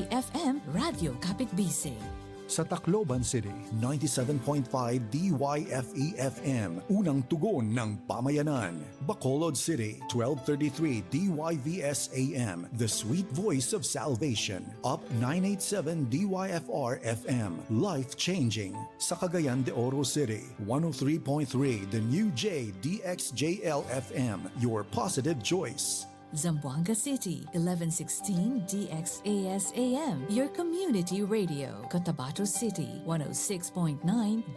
FM Radio Kapitbise. Sa Tacloban City, 97.5 DYFE-FM, unang tugon ng pamayanan. Bacolod City, 1233 DYVS-AM, the sweet voice of salvation. Up 987 DYFR-FM, life-changing. Sa Cagayan de Oro City, 103.3 The New J DXJL-FM, your positive choice. Zamboanga City, 1116 DXAS-AM, your community radio. Cotabato City, 106.9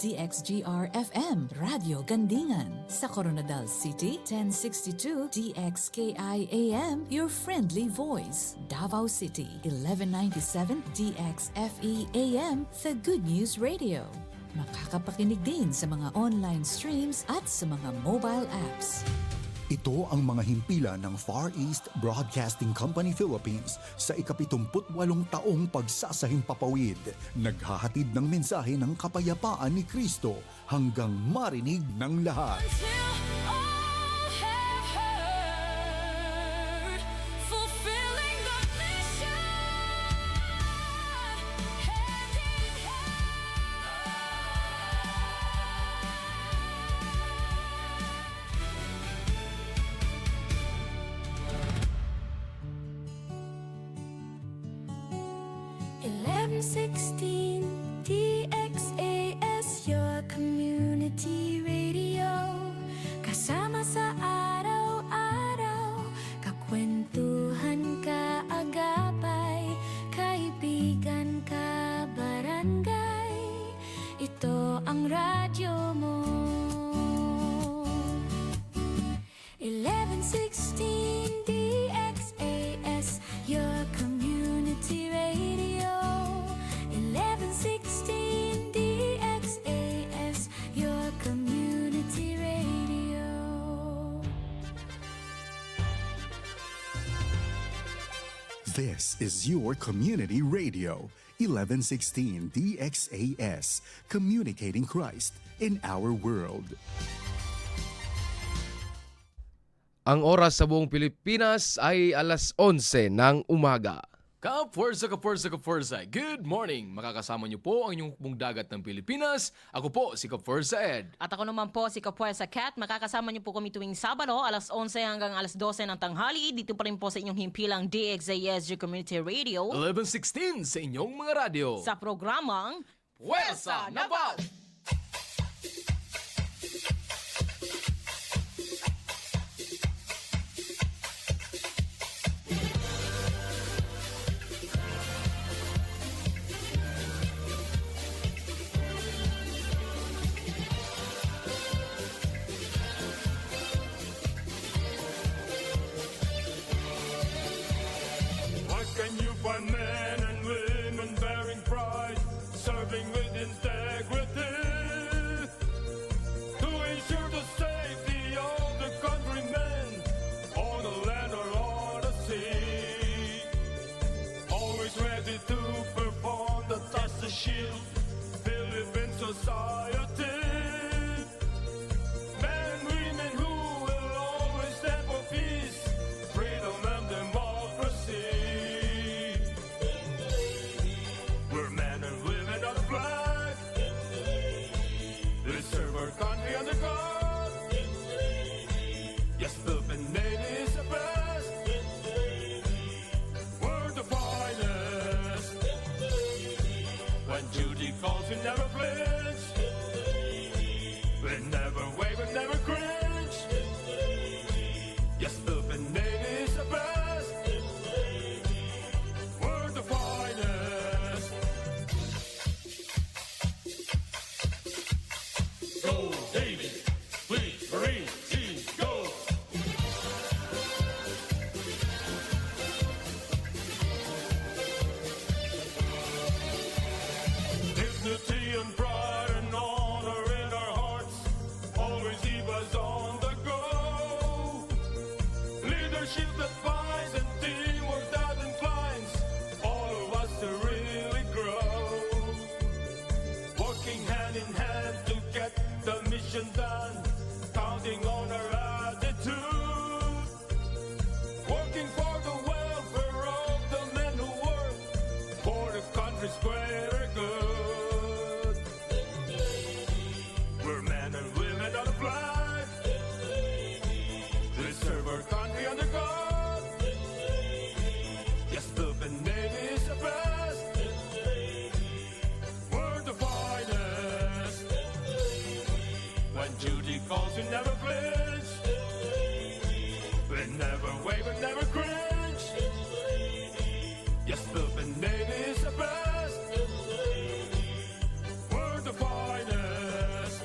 DXGR-FM, Radio Gandingan. Sa Coronadal City, 1062 DXKI-AM, your friendly voice. Davao City, 1197 DXFE-AM, the Good News Radio. Makakapakinig din sa mga online streams at sa mga mobile apps. Ito ang mga himpilan ng Far East Broadcasting Company Philippines sa ika-78 taong pagsasahimpapawid. Naghahatid ng mensahe ng kapayapaan ni Kristo hanggang marinig ng lahat. DXAS, your community radio. Kasama sa araw-araw, kakwentuhan, kaagapay, kaibigan, kabarangay. Ito ang radyo mo. 1116 DXAS, your community radio. 1116 DXAS, your community radio. This is your community radio, 1116 DXAS, communicating Christ in our world. Ang oras sa buong Pilipinas ay alas 11 ng umaga. Ka-Forza, good morning! Makakasama niyo po ang inyong hukbong dagat ng Pilipinas. Ako po si Ka-Forza Ed. At ako naman po si Kapuesa Cat. Makakasama niyo po kami tuwing Sabado, alas 11 hanggang alas 12 ng tanghali. Dito pa rin po sa inyong himpilang DXASG Community Radio. 1116 sa inyong mga radyo. Sa programang Puwersa Naval! What can you find men and women bearing pride, serving with integrity, to ensure the safety of the countrymen on the land or on the sea, always ready to perform the task to shield Philippine society. Men, women who will always stand for peace, freedom and democracy. We're men and women on the flag. We serve our country under God. Yes, Philippine Navy is the best. We're the finest. When duty calls, we never flinch. We never waver, never cringe. Yes, Philippine Navy is the best. We're the finest. Go, Navy! Fleet, Marine, Seas, go! Dignity and pride. country's greater good. We're men and women on the flag. We serve our country under God. Yes, the Navy is the best. We're the finest. When duty calls, we never flinch. We never waver, never cringe. Yes, the Navy is the best. We're the finest.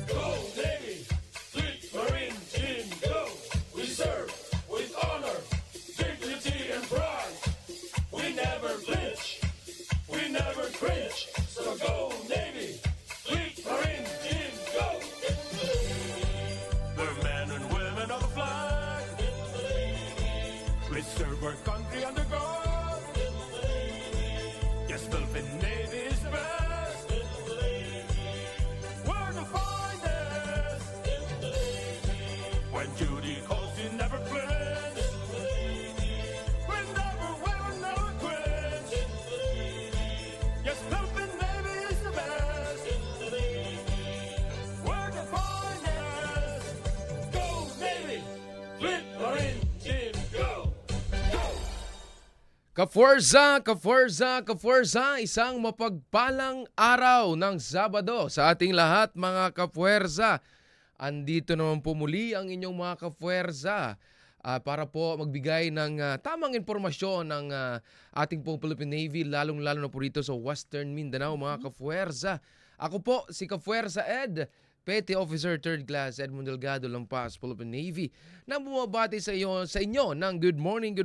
Go Navy, fleet, marine, team, go. We serve with honor, dignity, and pride. We never flinch, we never cringe. So go Navy, fleet, marine, team, go. We're men and women of the flag. We serve our country under God. Yes, Philippine Navy is the best. We're the finest. When duty calls, you never flinch. We never waver, never quench. Yes, Philippine Navy is the best. We're the finest. Go Navy, fleet, marine, team, go. Kafuerza, isang mapagpalang araw ng Sabado sa ating lahat mga kafuerza. Andito naman po muli ang inyong mga kafuerza para po magbigay ng tamang impormasyon ng ating pong Philippine Navy, lalong-lalo na po rito sa Western Mindanao mga kafuerza. Ako po si Kafuerza Ed, Petty Officer 3rd Class Edmund Delgado Lampas, Philippine Navy, na bumabati sa inyo ng good morning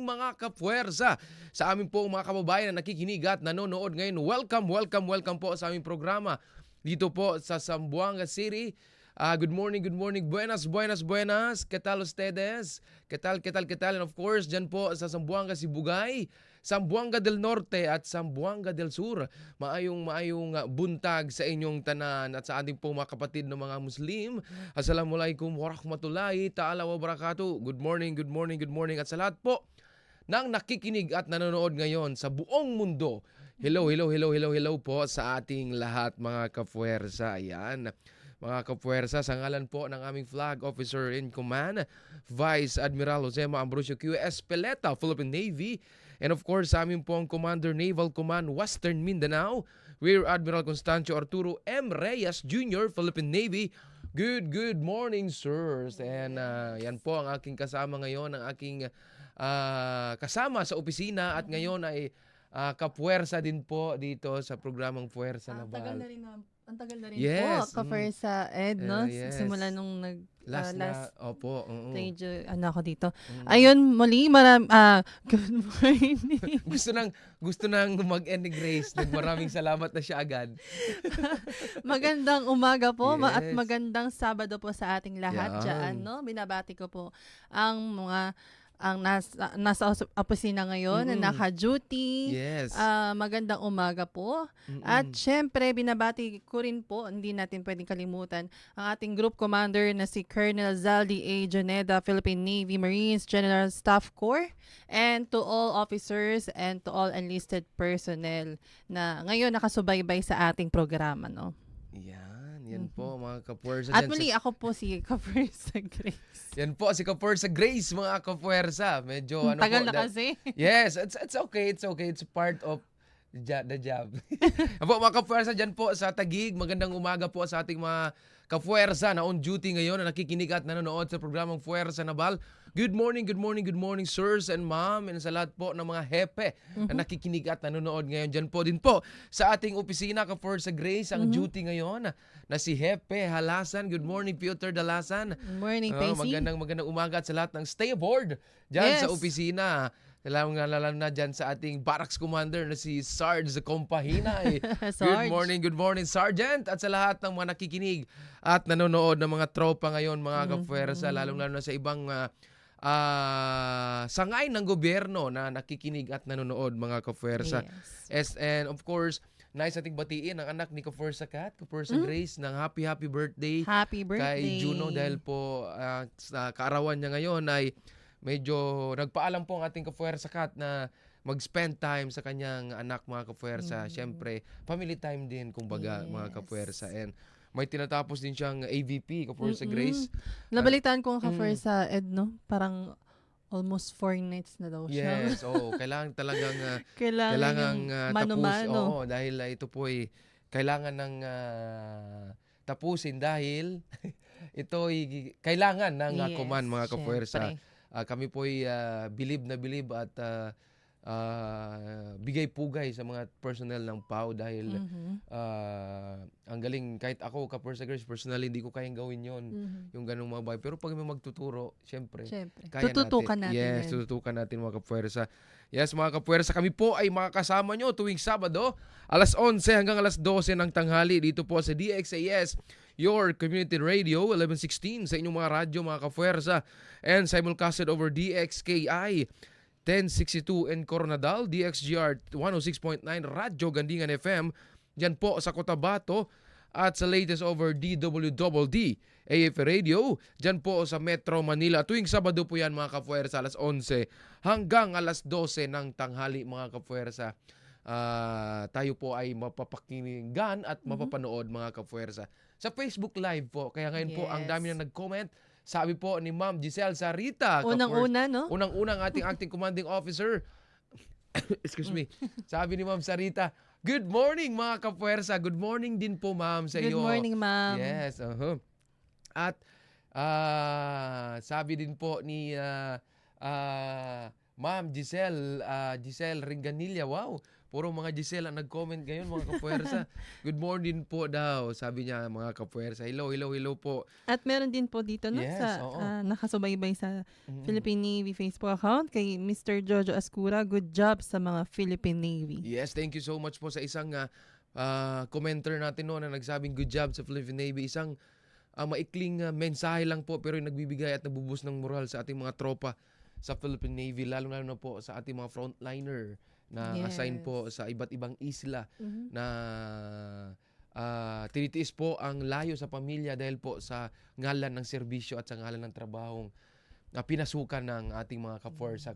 mga kapuwersa. Sa amin po mga kababayan na nakikinig at nanonood ngayon, welcome po sa aming programa dito po sa Zamboanga City. Good morning, buenas. ¿Qué tal ustedes? ¿Qué tal? And of course, dyan po sa Zamboanga, Sibugay, Zamboanga del Norte at Zamboanga del Sur. Maayong buntag sa inyong tanan at sa ating po mga kapatid ng mga Muslim. Assalamualaikum warahmatullahi ta'ala wa barakatuh. Good morning. At sa lahat po ng nakikinig at nanonood ngayon sa buong mundo. Hello po sa ating lahat mga kapuwersa. Ayan. Mga kapuwersa, sa ngalan po ng aming Flag Officer in Command, Vice Admiral Josema Ambrosio Q. Espeleta, Philippine Navy, and of course, sa aming pong Commander Naval Command, Western Mindanao, Rear Admiral Constancio Arturo M. Reyes Jr., Philippine Navy. Good morning, sirs. And yan po ang aking kasama ngayon, ang aking kasama sa opisina at ngayon ay kapuwersa din po dito sa programang Puwersa Naval. Ang tagal na rin Yes. po, ka-First Ed, no? Yes. Simula nung last opo. radio, ako dito. Ayun, muli, good morning. gusto nang mag-end ni Grace. Maraming salamat na siya agad. Magandang umaga po at Yes. magandang Sabado po sa ating lahat Yan. dyan, no? Binabati ko po ang mga nasa opisina ngayon na naka-duty. Yes. Magandang umaga po. At syempre, binabati ko rin po, hindi natin pwedeng kalimutan, ang ating group commander na si Colonel Zaldi A. Joneda, Philippine Navy Marines General Staff Corps, and to all officers and to all enlisted personnel na ngayon nakasubaybay sa ating programa, no? Yan po mga kapuwersa. At muli, ako po si Kapuwersa Grace. Yan po si Kapuwersa Grace, mga kapuwersa. Medyo Tagal na kasi. Yes, it's okay. It's part of the job. Po mga kapuwersa, dyan po sa Taguig, magandang umaga po sa ating mga kapuwersa na on duty ngayon na nakikinig at nanonood sa programang Puwersa Naval. Good morning, sirs and ma'am, and sa lahat po ng mga hepe na nakikinig at nanonood ngayon. Dyan po din po sa ating opisina, Kapuwersa Grace, ang duty ngayon na si Hepe Halasan. Good morning, Peter Dalasan. Good morning, Pacey. Magandang umaga at sa lahat ng stay aboard dyan Yes. sa opisina. Lalo na dyan sa ating barracks commander na si Sarge Compahina. Sarge. Good morning, Sergeant. At sa lahat ng mga nakikinig at nanonood ng mga tropa ngayon, mga kapuwersa, lalong-lalo na sa ibang sangay ng gobyerno na nakikinig at nanonood, mga kapuwersa. Yes. And of course, nais ating batiin ang anak ni Kapuwersa Kat, Kapuwersa Grace, ng happy birthday. Happy Kay birthday. Juno dahil po sa kaarawan niya ngayon ay medyo nagpaalam po ang ating Kapuwersa Kat na mag-spend time sa kanyang anak, mga kapuwersa. Siyempre, family time din, kumbaga, mga Yes. kapuwersa. And may tinatapos din siyang AVP, kapuwersa Grace. Nabalitaan ko nga sa Ed, no? Parang almost 4 nights na daw siya. Yes, oo. Kailangan talagang Kailangan yung tapos. mano-mano. Oo, dahil ito po ay kailangan ng tapusin dahil ito ay kailangan ng Yes, command, mga kapuwersa. syempre. Kami po ay bilib na bilib at bigay-pugay sa mga personnel ng PAO dahil ang galing. Kahit ako, kapuwersa Grace, personally, hindi ko kayang gawin yon yung ganung mga bagay. Pero pag may magtuturo, syempre, Syempre. kaya Tututukan natin Yes, yan. tututukan natin, mga kapuwersa. Yes, mga kapuwersa, kami po ay makakasama nyo tuwing Sabado, alas 11 hanggang alas 12 ng tanghali dito po sa DXAS, your community radio, 1116 sa inyong mga radyo, mga kapuwersa, and simulcasted over DXKI 1062 in Coronadal, DXGR 106.9 Radyo Gandingan FM, dyan po sa Cotabato, at sa latest over DWDD AF Radio, dyan po sa Metro Manila. Tuwing Sabado po yan, mga kapuwersa, alas 11 hanggang alas 12 ng tanghali, mga kapuwersa. Tayo po ay mapapakinggan at mapapanood, mga kapuwersa, sa Facebook Live po. Kaya ngayon po, ang dami na nag-comment. Sabi po ni Ma'am Giselle Sarita, Unang-una, no? unang-unang ating acting commanding officer. Excuse me. Sabi ni Ma'am Sarita, good morning, mga kapuwersa. Good morning din po, ma'am, sa Good iyo. morning, ma'am. Yes, At sabi din po ni Ma'am Giselle Ringanilla. Wow, puro mga Giselle ang nag-comment ngayon, mga kapuwersa. Good morning po daw, sabi niya, mga kapuwersa. Hello po. At meron din po dito, no? Yes, sa oo. nakasubaybay sa Philippine Navy Facebook account kay Mr. Jojo Ascura. Good job sa mga Philippine Navy. Yes, thank you so much po sa isang commenter natin noon na nagsabing good job sa Philippine Navy. Isang maikling mensahe lang po, pero yung nagbibigay at nabubus ng moral sa ating mga tropa sa Philippine Navy, lalo na po sa ating mga frontliner na assign po sa iba't ibang isla na tinitiis po ang layo sa pamilya dahil po sa ngalan ng serbisyo at sa ngalan ng trabahong pinasukan ng ating mga kapuwersa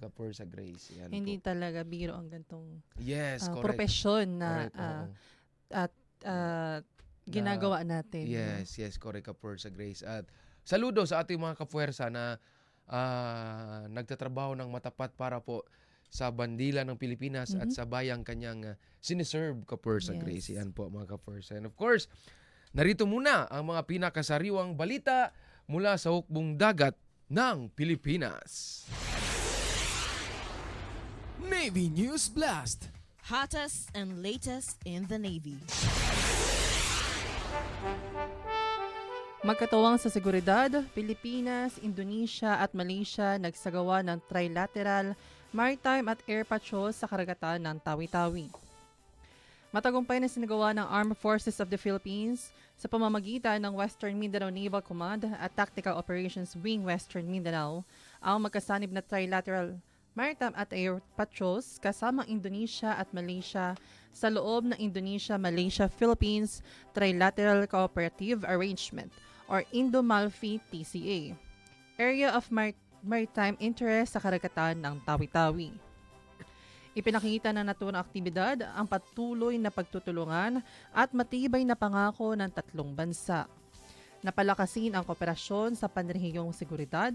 Grace. Yan Hindi po. talaga biro ang gantong Yes, correct. profesyon na Correct, oo. at ginagawa natin. no? Yes, correct, kapuwersa Grace. At saludo sa ating mga kapuwersa na nagtatrabaho ng matapat para po sa bandila ng Pilipinas at sa bayang kanyang siniserve, kapuwersa Yes. Grace. Yan po, mga kapuwersa. And of course, narito muna ang mga pinakasariwang balita mula sa hukbong dagat ng Pilipinas. Navy News Blast. Hottest and latest in the Navy. Magkatuwang sa seguridad, Pilipinas, Indonesia at Malaysia nagsagawa ng trilateral maritime at air patrol sa karagatan ng Tawi-Tawi. Matagumpay na sinagawa ng Armed Forces of the Philippines sa pamamagitan ng Western Mindanao Naval Command at Tactical Operations Wing Western Mindanao ang magkasanib na trilateral maritime at air patrols kasama Indonesia at Malaysia sa loob ng Indonesia-Malaysia-Philippines Trilateral Cooperative Arrangement or Indo-Malfi TCA, Area of Maritime Interest sa karagatan ng Tawi-Tawi. Ipinakita ng naturang aktibidad ang patuloy na pagtutulungan at matibay na pangako ng tatlong bansa. Napalakasin ang kooperasyon sa panrehiyong seguridad,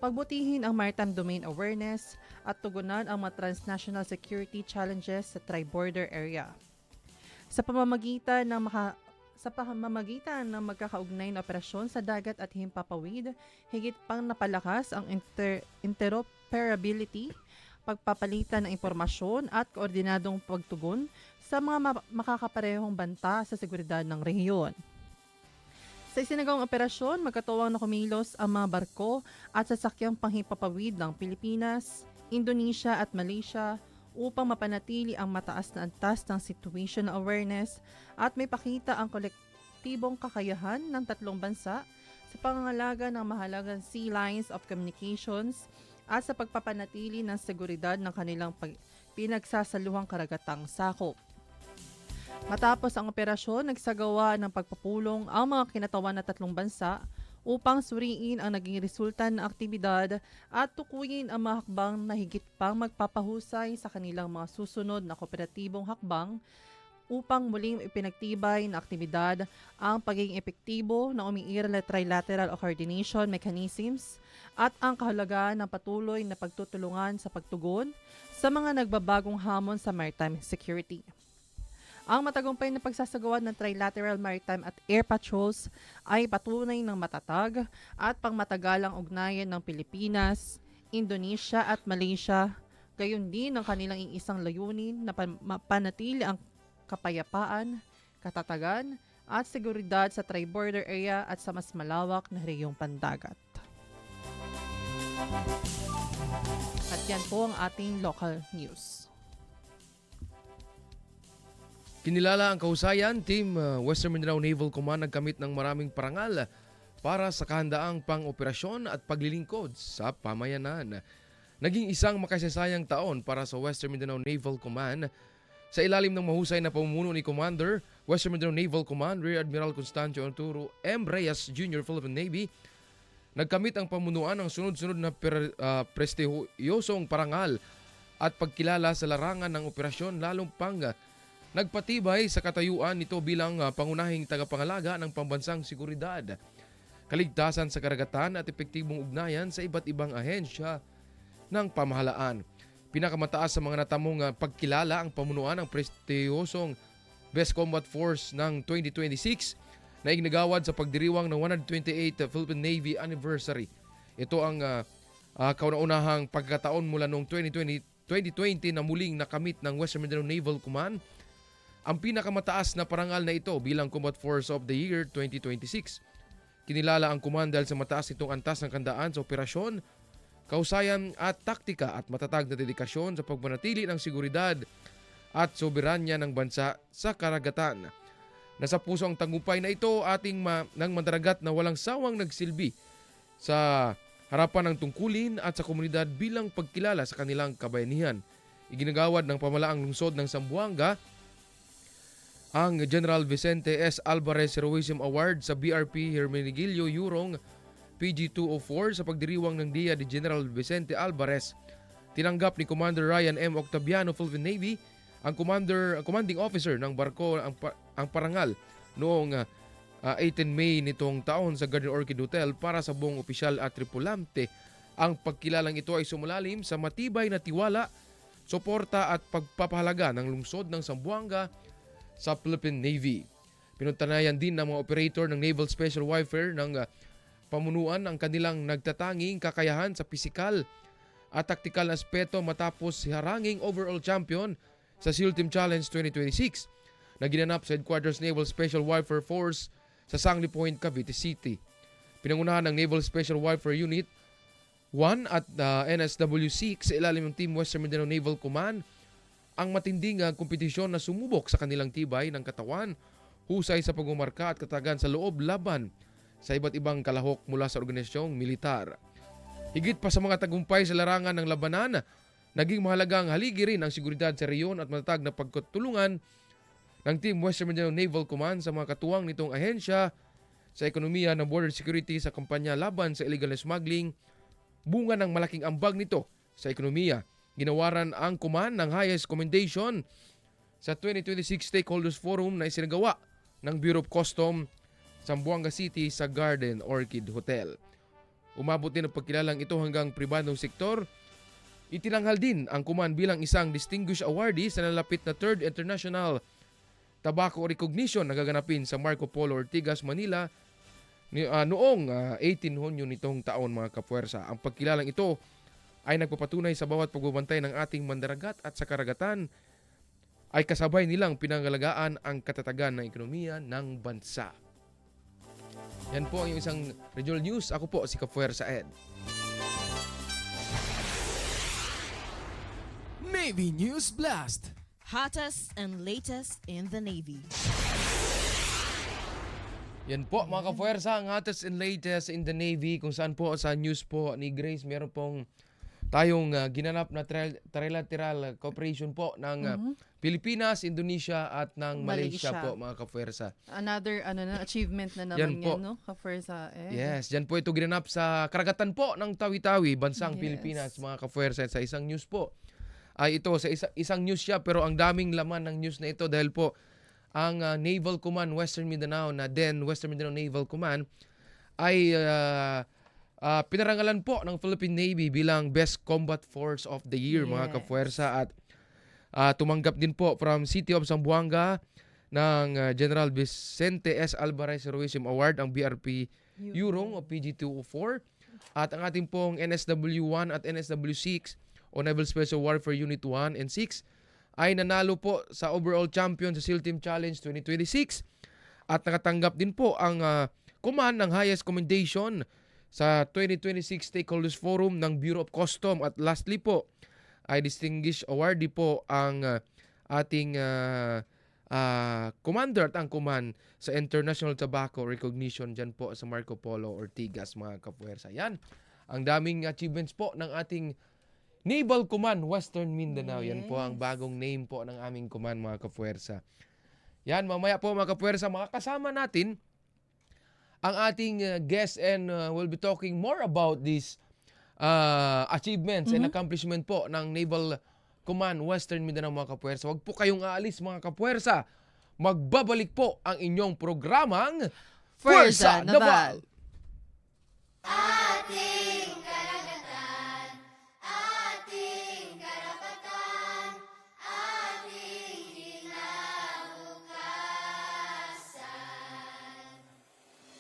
pagbutihin ang maritime domain awareness at tugunan ang mga transnational security challenges sa tri-border area. Sa pamamagitan ng magkakaugnay na operasyon sa dagat at himpapawid, higit pang napalakas ang interoperability, pagpapalitan ng impormasyon at koordinadong pagtugon sa mga makakaparehong banta sa seguridad ng rehiyon. Sa isinagawang operasyon, magkatuwang na kumilos ang mga barko at sasakyang panghimpapawid ng Pilipinas, Indonesia at Malaysia upang mapanatili ang mataas na antas ng situational awareness at may pakita ang kolektibong kakayahan ng tatlong bansa sa pangangalaga ng mahalagang sea lines of communications at sa pagpapanatili ng seguridad ng kanilang pinagsasaluhang karagatang sakop. Matapos ang operasyon, nagsagawa ng pagpupulong ang mga kinatawan na tatlong bansa upang suriin ang naging resulta ng aktibidad at tukuyin ang mga hakbang na higit pang magpapahusay sa kanilang mga susunod na kooperatibong hakbang upang muling ipinagtibay na aktibidad ang pagiging epektibo ng umiiral na trilateral coordination mechanisms at ang kahalagaan ng patuloy na pagtutulungan sa pagtugon sa mga nagbabagong hamon sa maritime security. Ang matagumpay na pagsasagawa ng trilateral maritime at air patrols ay patunay ng matatag at pangmatagalang ugnayan ng Pilipinas, Indonesia at Malaysia, gayon din ang kanilang iisang layunin na mapanatili ang kapayapaan, katatagan at seguridad sa tri-border area at sa mas malawak na reyong pandagat. At yan po ang ating local news. Kinilala ang kahusayan, Team Western Mindanao Naval Command nagkamit ng maraming parangal para sa kahandaang pang-operasyon at paglilingkod sa pamayanan. Naging isang makasaysayang taon para sa Western Mindanao Naval Command sa ilalim ng mahusay na pamumuno ni Commander, Western Mindanao Naval Command Rear Admiral Constancio Arturo M. Reyes Jr. Philippine Navy. Nagkamit ang pamunuan ng sunod-sunod na prestihiyosong parangal at pagkilala sa larangan ng operasyon lalong pang nagpatibay sa katayuan nito bilang pangunahing tagapangalaga ng pambansang seguridad, kaligtasan sa karagatan at epektibong ugnayan sa iba't ibang ahensya ng pamahalaan. Pinakamataas sa mga natamong pagkilala ang pamunuan ng prestihiyosong Best Combat Force ng 2026 na iginagawad sa pagdiriwang ng 128th Philippine Navy Anniversary. Ito ang kauna-unahang pagkataon mula noong 2020 na muling nakamit ng Western Mindanao Naval Command ang pinakamataas na parangal na ito bilang Combat Force of the Year 2026. Kinilala ang command dahil sa mataas nitong antas ng kandaan sa operasyon, kahusayan at taktika at matatag na dedikasyon sa pagmanatili ng seguridad at soberanya ng bansa sa karagatan. Nasa puso ang tagumpay na ito ating ng mandaragat na walang sawang nagsilbi sa harapan ng tungkulin at sa komunidad bilang pagkilala sa kanilang kabayanihan. Iginagawad ng pamalaang lungsod ng Zamboanga ang General Vicente S. Alvarez Heroism Award sa BRP Hermenegildo Yurong PG-204 sa pagdiriwang ng Dia de General Vicente Alvarez. Tinanggap ni Commander Ryan M. Octaviano Philippine Navy ang commanding officer ng barko ang parangal noong 18 May nitong taon sa Garden Orchid Hotel para sa buong opisyal at tripulante. Ang pagkilalang ito ay sumalalim sa matibay na tiwala, suporta at pagpapahalaga ng lungsod ng Zamboanga sa Philippine Navy. Pinuntanayan din ng mga operator ng Naval Special Warfare ng pamunuan ang kanilang nagtatanging kakayahan sa pisikal at taktikal na aspeto matapos haranging overall champion sa SEAL Team Challenge 2026 na ginanap sa Headquarters Naval Special Warfare Force sa Sangley Point, Cavite City. Pinangunahan ng Naval Special Warfare Unit 1 at NSWC sa ilalim ng Team Western Mindanao Naval Command ang matinding kompetisyon na sumubok sa kanilang tibay ng katawan, husay sa pagmumarka at katagan sa loob laban sa iba't ibang kalahok mula sa organisasyong militar. Higit pa sa mga tagumpay sa larangan ng labanan, naging mahalagang haligi rin ang seguridad sa reyon at matatag na pagtutulungan ng Team Western Mindanao Naval Command sa mga katuwang nitong ahensya sa ekonomiya ng border security sa kampanya laban sa illegal smuggling. Bunga ng malaking ambag nito sa ekonomiya. Ginawaran ang command ng highest commendation sa 2026 Stakeholders Forum na isinagawa ng Bureau of Customs Zamboanga City sa Garden Orchid Hotel. Umabot din ang pagkilalang ito hanggang pribadong sektor. Itinanghal din ang command bilang isang distinguished awardee sa nalapit na 3rd International Tobacco Recognition na gaganapin sa Marco Polo Ortigas, Manila noong 18 Hunyo nitong taon, mga kapuwersa. Ang pagkilalang ito ay nagpapatunay sa bawat pagbabantay ng ating mandaragat at sa karagatan ay kasabay nilang pinangalagaan ang katatagan ng ekonomiya ng bansa. Yan po ang isang regional news. Ako po si Kapuwersa Ed. Navy News Blast. Hottest and latest in the Navy. Yan po mga kapuwersa, ang hottest and latest in the Navy, kung saan po sa news po ni Grace meron pong tayong ginanap na trilateral cooperation po ng Pilipinas, Indonesia at ng Malaysia, Malaysia. po mga kapuwersa. Another achievement na Yan naman po. yan, no? Kafersa. Yes, dyan po ito ginanap sa karagatan po ng Tawi-Tawi, bansang Yes. Pilipinas, mga kapuwersa. Sa isang news po, ay ito, sa isang news siya, pero ang daming laman ng news na ito dahil po ang Naval Command Western Mindanao na Western Mindanao Naval Command ay pinarangalan po ng Philippine Navy bilang Best Combat Force of the Year, mga Yes. kapuwersa. At tumanggap din po from City of Zamboanga ng General Vicente S. Alvarez Heroism Award ang BRP Yurong o PG-204. At ang ating pong NSW-1 at NSW-6 o Naval Special Warfare Unit 1 and 6 ay nanalo po sa overall champion sa SEAL Team Challenge 2026 at nakatanggap din po ang command ng highest commendation sa 2026 Stakeholders Forum ng Bureau of Custom. At lastly po ay distinguished awardee po ang ating commander at ang command sa International Tobacco Recognition dyan po sa Marco Polo Ortigas, mga kapuwersa. Yan, ang daming achievements po ng ating Naval Command Western Mindanao. Yan po ang bagong name po ng aming command, mga kapuwersa. Yan, mamaya po mga kapuwersa, makakasama natin ang ating guest and we'll be talking more about these achievements and accomplishment po ng Naval Command Western Mindanao, mga kapuwersa. Huwag po kayong aalis, mga kapuwersa. Magbabalik po ang inyong programang Fuerza Naval. Ating karagatan, ating karapatan, ating kinabukasan.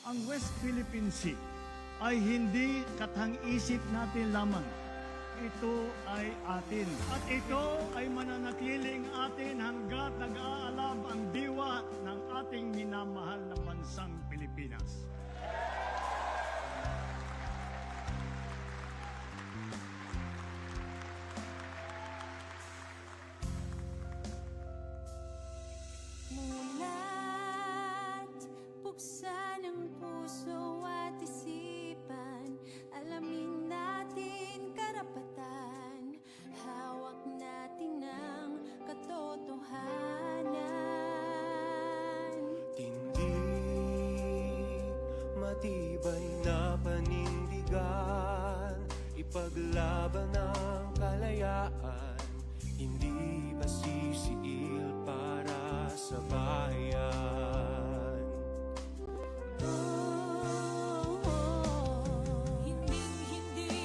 Ang West Philippine Sea ay hindi katang-isip natin lamang. Ito ay atin. At ito ay mananatiling atin hanggat nag-aalab ang diwa ng ating minamahal na bansang Pilipinas. Mulat, buksan ang puso at isipan, alamin natin karapatan, hawak natin ang katotohanan. Tindig, matibay na panindigan, ipaglaban ang kalayaan, hindi basisiil para sa bayan. Hinding-hindi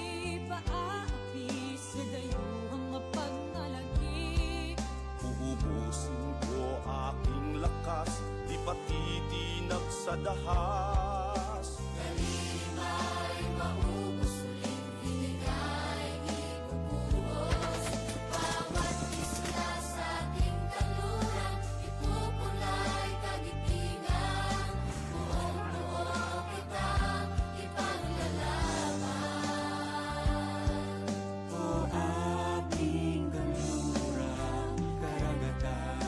pa aapi sa dayuhang mapagmalaki. Uubusin ko aking lakas, di patitinag sa dahas. Kalimay maubos, uling hinigay, ibubuhos. Bawat isla sa ating kanluran, ipupulay kagitingan. Buong-buo kitang ipaglalaban. O aking kanluran, karagatan.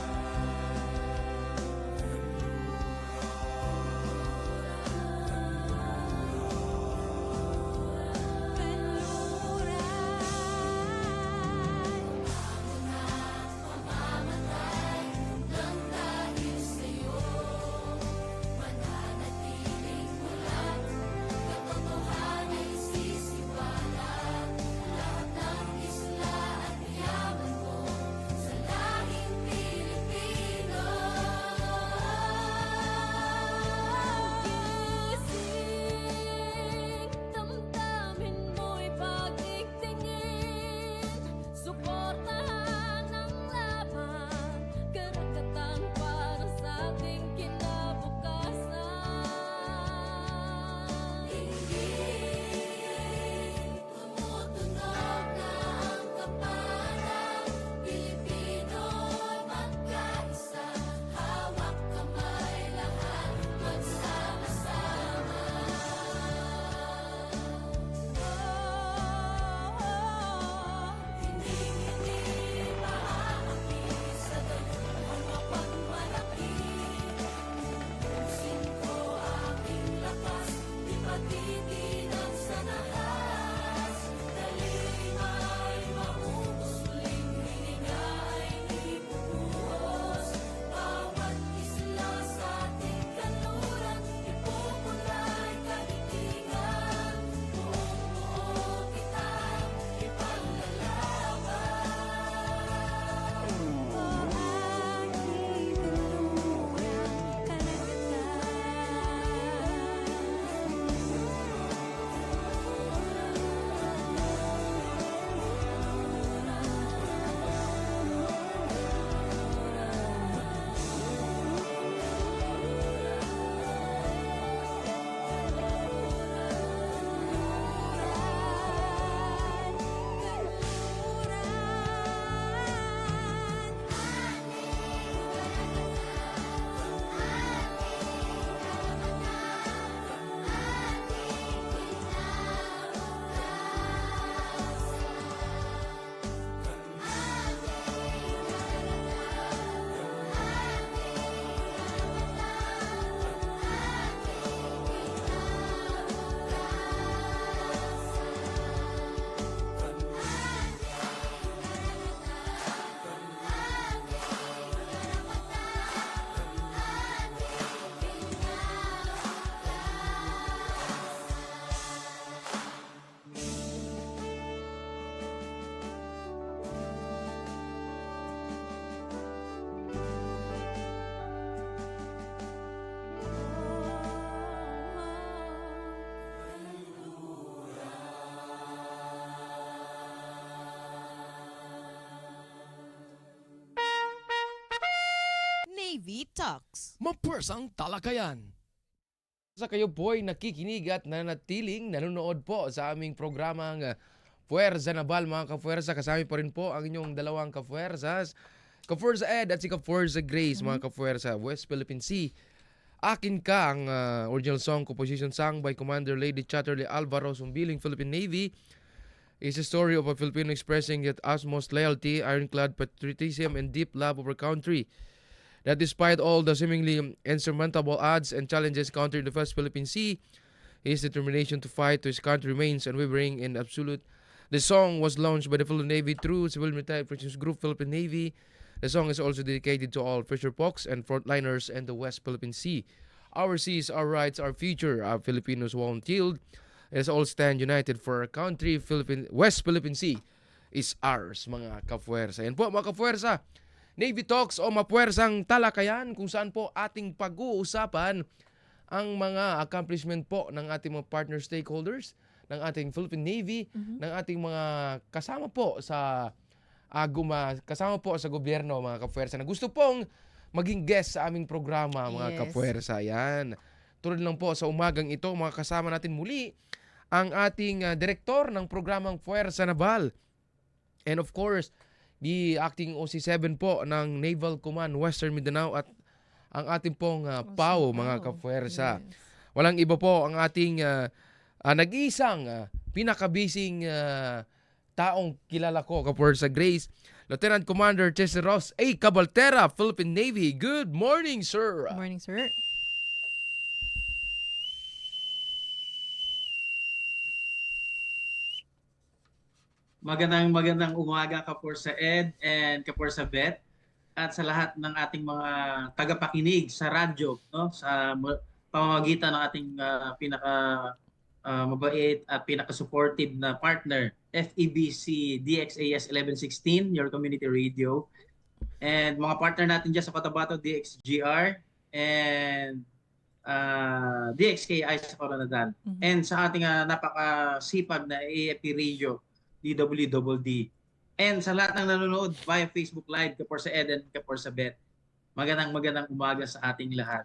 Navy Talks. Mapuwersang talakayan. Sa kayo po ay nakikinig at nanatiling nanonood po sa aming programang Puwersa Naval, mga kapuwersa. Kasama pa rin po ang inyong dalawang kapuwersas, Kapuwersa Ed at si Kapuwersa Grace, mga kapuwersa. West Philippine Sea. Akin Ka, ang original song, composition sung by Commander Lady Chatterley Alvaro, sumbiling Philippine Navy, is a story of a Filipino expressing yet utmost loyalty, ironclad patriotism, and deep love of our country. That despite all the seemingly insurmountable odds and challenges encountered in the West Philippine Sea, his determination to fight to his country remains unwavering and absolute. The song was launched by the Philippine Navy through Civil Military Operations Group Philippine Navy. The song is also dedicated to all fisher folks and frontliners in the West Philippine Sea. Our seas, our rights, our future. Our Filipinos won't yield. Let us all stand united for our country. West Philippine Sea is ours, mga kapuwersa. Yan po, mga kapuwersa. Navy Talks o mapuwersang talakayan, kung saan po ating pag-uusapan ang mga accomplishment po ng ating mga partner stakeholders, ng ating Philippine Navy, ng ating mga kasama po sa kasama po sa gobyerno, mga kapuwersa, na gusto pong maging guest sa aming programa, mga kapuwersa. Yan. Tulad lang po sa umagang ito, mga kasama natin muli ang ating direktor ng programang Puwersa Naval. And of course, the acting OC7 po ng Naval Command Western Mindanao at ang ating pong PAO, mga kapuwersa. Walang iba po ang ating nag-iisang pinakabising taong kilala ko, Kapuwersa Grace, Lieutenant Commander Chester Ross A. Cabaltera, Philippine Navy. Good morning, sir. Good morning, sir. Magandang umaga, Kapuwersa Ed and Kapuwersa Beth, at sa lahat ng ating mga tagapakinig sa radyo, no, sa pamamagitan ng ating pinaka mabait at pinaka-supportive na partner, FEBC DXAS 1116, your community radio, and mga partner natin dyan sa Cotabato, DXGR, and DXKI sa Coronadal, and sa ating napakasipag na AFP radio, DWDD. And sa lahat ng nanonood via Facebook Live, Kapuwersa Ed and Kapuwersa Beth, magandang umaga sa ating lahat.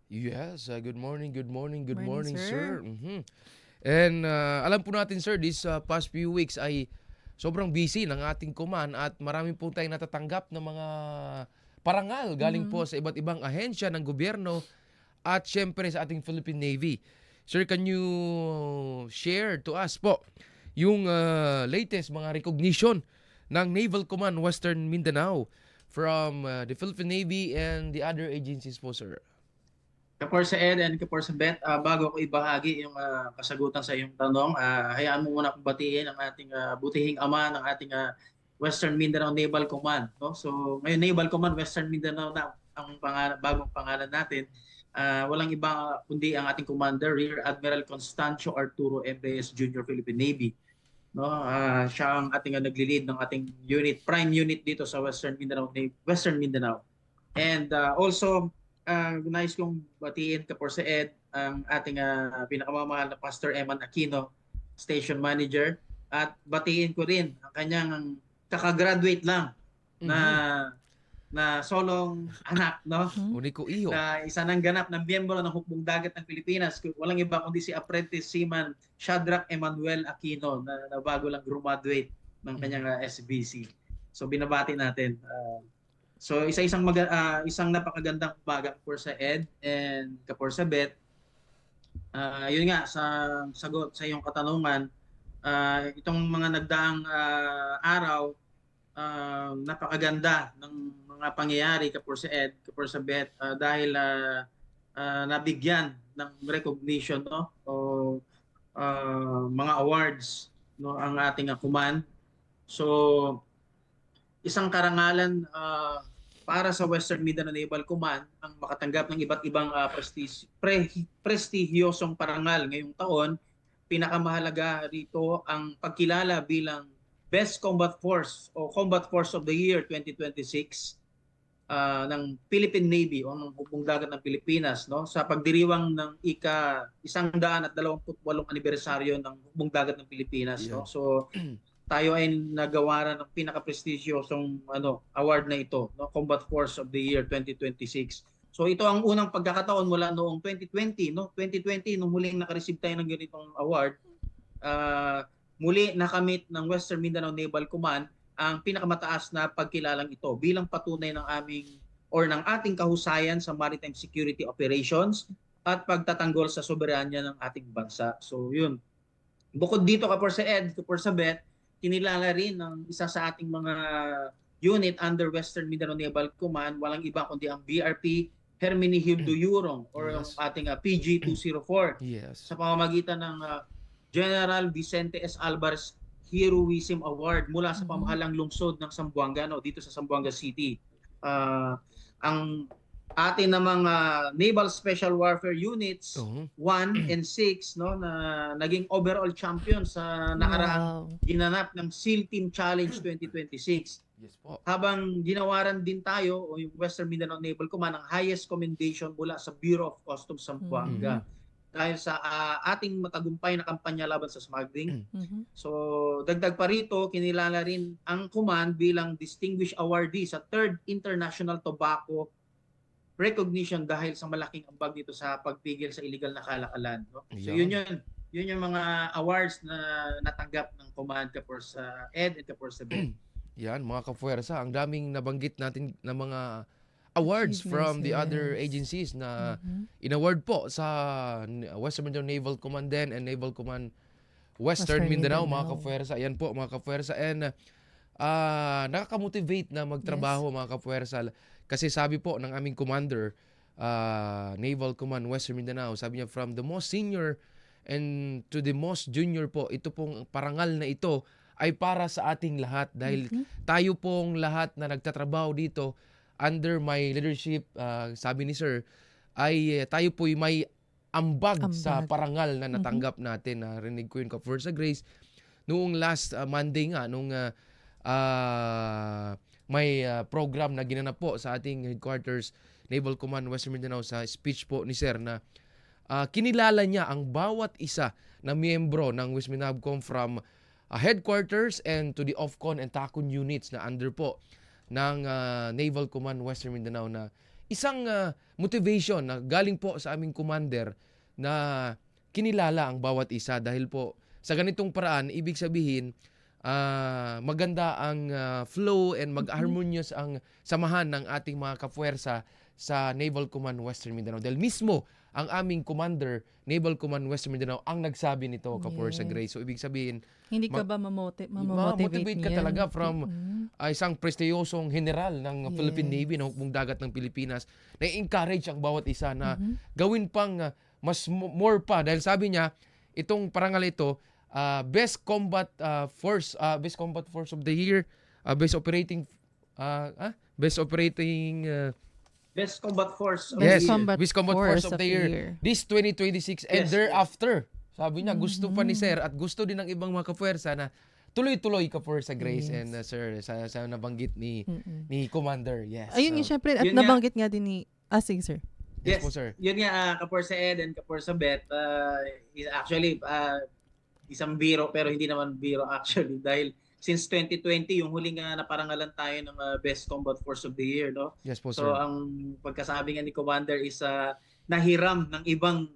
Yes, good morning, sir. And alam po natin, sir, this past few weeks ay sobrang busy ng ating command at marami po tayong natatanggap ng mga parangal galing po sa iba't ibang ahensya ng gobyerno at syempre sa ating Philippine Navy. Sir, can you share to us po yung latest mga recognition ng Naval Command Western Mindanao from the Philippine Navy and the other agencies po, sir? Kapuwersa Ed and Kapuwersa Beth, bago ko ibahagi yung kasagutan sa iyong tanong, hayaan mo muna akong batiin ang ating butihing ama ng ating Western Mindanao Naval Command. No? So ngayon, Naval Command Western Mindanao na ang bagong pangalan natin. Walang iba kundi ang ating Commander, Rear Admiral Constancio Arturo M. Reyes Jr. Philippine Navy. No, siya ang ating nagli-lead ng ating unit, prime unit dito sa Western Mindanao. And also nais kong batiin, Kapuwersa Ed, ang ating pinakamamahal na Pastor Eman Aquino, Station Manager, at batiin ko rin ang kanyang kakagraduate lang na solong anak, no? Uniko iyo. Na isa ng ganap ng miyembro ng Hukbong Dagat ng Pilipinas. Walang iba kundi si Apprentice Seaman Shadrach Emmanuel Aquino na bago lang graduate ng kanyang SBC. So binabati natin. So isang napakagandang umaga po sa Ed and Kapuwersa Beth. Yun nga, sa sagot sa iyong katanungan, itong mga nagdaang araw, napakaganda ng mga pangyayari, Kapuwersa Ed, Kapuwersa Beth, dahil nabigyan ng recognition, no, o mga awards, no, ang ating command. So isang karangalan para sa Western Mindanao Naval Command ang makatanggap ng iba't ibang prestihiyosong parangal ngayong taon. Pinakamahalaga rito ang pagkilala bilang Best Combat Force o Combat Force of the Year 2026 ng Philippine Navy o ng Hukbong Dagat ng Pilipinas, no, sa pagdiriwang ng ika-128 anibersaryo ng Hukbong Dagat ng Pilipinas, no. So tayo ay nagawaran ng pinaka-prestigyosong award na ito, no? Combat Force of the Year 2026. So ito ang unang pagkakataon mula noong 2020, no? 2020 nung huling naka-receive tayo ng ganitong award, muli nakamit ng Western Mindanao Naval Command ang pinakamataas na pagkilalang ito bilang patunay ng ng ating kahusayan sa maritime security operations at pagtatanggol sa soberanya ng ating bansa. So yun. Bukod dito, Kaporsa Ed, Kaporsa Bet, kinilala rin ng isa sa ating mga unit under Western Mindanao Naval Command, walang iba kundi ang BRP Hermenegildo Yurong or ang ating PG-204 sa pamamagitan ng General Vicente S. Alvarez Heroism Award mula sa pamahalang lungsod ng Zamboanga, dito sa Zamboanga City. Ang atin namang Naval Special Warfare Units 1 and 6 na naging overall champion sa nakaraang ginanap ng SEAL Team Challenge 2026. Yes po. Habang ginawaran din tayo o yung Western Mindanao Naval Command ang highest commendation mula sa Bureau of Customs Zamboanga dahil sa ating matagumpay na kampanya laban sa smuggling. So dagdag pa rito, kinilala rin ang command bilang distinguished awardee sa 3rd International Tobacco Recognition dahil sa malaking ambag nito sa pagpigil sa illegal na kalakalan. No? So yun yung mga awards na natanggap ng command Kaporsa Ed at Kaporsa Ben. Yan, mga kapuwersa, ang daming nabanggit natin na mga awards from the other agencies na in-award po sa Western Mindanao Naval Command din and Naval Command Western Mindanao, mga kapuwersa. Ayan po, mga kapuwersa. And nakaka-motivate na magtrabaho, mga kapuwersa. Kasi sabi po ng aming commander, Naval Command Western Mindanao, sabi niya, from the most senior and to the most junior po, ito pong parangal na ito ay para sa ating lahat dahil tayo pong lahat na nagtatrabaho dito under my leadership, sabi ni Sir, ay tayo po'y may ambag sa parangal na natanggap natin. Narinig ko yun Kaporsa Grace noong last Monday nga, nung may program na ginanap po sa ating headquarters Naval Command Western Mindanao sa speech po ni Sir na kinilala niya ang bawat isa na miyembro ng West Minabcom from headquarters and to the OFCON and TACON units na under po ng Naval Command Western Mindanao na isang motivation na galing po sa aming commander na kinilala ang bawat isa dahil po sa ganitong paraan, ibig sabihin maganda ang flow and mag-harmonious ang samahan ng ating mga kapuwersa sa Naval Command Western Mindanao. Dahil mismo ang aming commander, Naval Command Western Mindanao, ang nagsabi nito, Kaporsa Grace. So, ibig sabihin, hindi ka ba mamotivate ka talaga from isang prestiyosong general ng Philippine Navy, ng hukbong dagat ng Pilipinas, na encourage ang bawat isa na gawin pang mas more pa. Dahil sabi niya, itong parangal ito, Best Combat Force of the Year, Best Combat Force of Best the Year. Combat Force of the Year. This 2026 and thereafter. Sabi niya, gusto pa ni Sir at gusto din ng ibang mga kapuwersa na tuloy-tuloy Kaporsa Grace and Sir sa nabanggit ni Commander. Yes. Ayun yung syempre at nabanggit nga din ni sige Sir. Yes po, Sir. Yun nga, Kaporsa Ed and Kaporsa Bet, actually isang biro pero hindi naman biro actually dahil since 2020 yung huling naparangalan tayo ng Best Combat Force of the Year, no? Yes po, So Sir. ang pagkasabi nga ni Commander is nahiram ng ibang